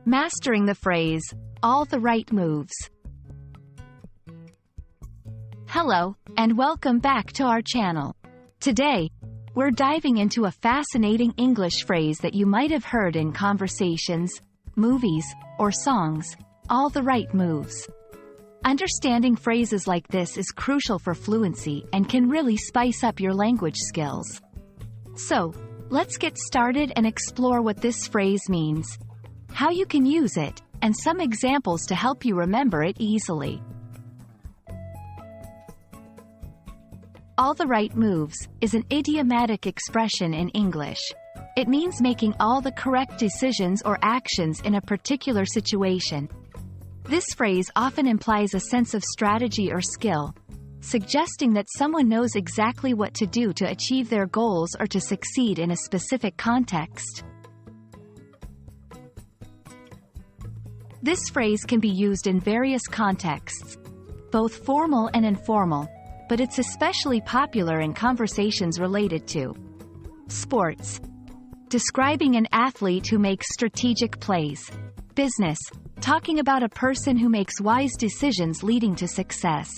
Mastering the phrase, all the right moves. Hello, and welcome back to our channel. Today, we're diving into a fascinating English phrase that you might have heard in conversations, movies, or songs, all the right moves. Understanding phrases like this is crucial for fluency and can really spice up your language skills. So, let's get started and explore what this phrase means, how you can use it, and some examples to help you remember it easily. All the right moves is an idiomatic expression in English. It means making all the correct decisions or actions in a particular situation. This phrase often implies a sense of strategy or skill, suggesting that someone knows exactly what to do to achieve their goals or to succeed in a specific context. This phrase can be used in various contexts, both formal and informal, but it's especially popular in conversations related to sports, describing an athlete who makes strategic plays; business, talking about a person who makes wise decisions leading to success;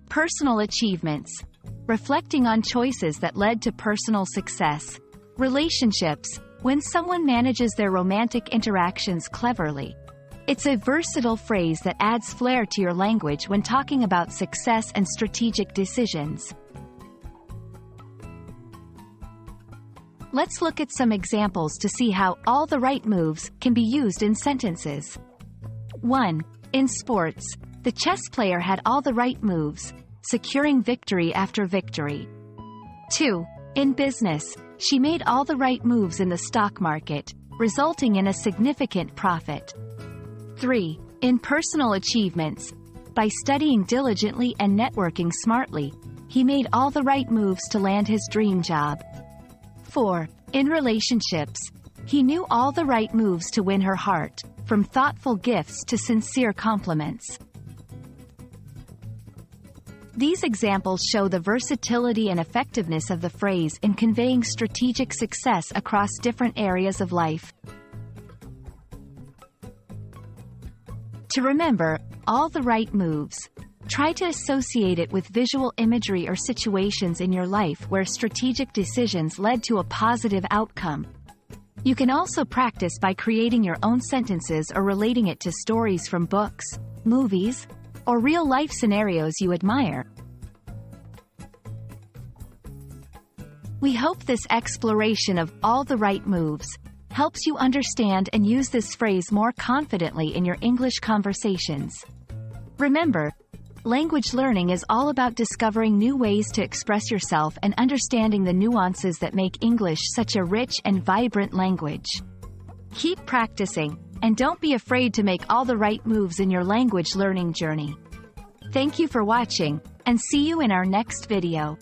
personal achievements, reflecting on choices that led to personal success; relationships, when someone manages their romantic interactions cleverly. It's a versatile phrase that adds flair to your language when talking about success and strategic decisions. Let's look at some examples to see how all the right moves can be used in sentences. 1. In sports, the chess player had all the right moves, securing victory after victory. 2. In business, she made all the right moves in the stock market, resulting in a significant profit. 3. In personal achievements, by studying diligently and networking smartly, he made all the right moves to land his dream job. 4. In relationships, he knew all the right moves to win her heart, from thoughtful gifts to sincere compliments. These examples show the versatility and effectiveness of the phrase in conveying strategic success across different areas of life. To remember all the right moves, try to associate it with visual imagery or situations in your life where strategic decisions led to a positive outcome. You can also practice by creating your own sentences or relating it to stories from books, movies, or real-life scenarios you admire. We hope this exploration of all the right moves helps you understand and use this phrase more confidently in your English conversations. Remember, language learning is all about discovering new ways to express yourself and understanding the nuances that make English such a rich and vibrant language. Keep practicing, and don't be afraid to make all the right moves in your language learning journey. Thank you for watching, and see you in our next video.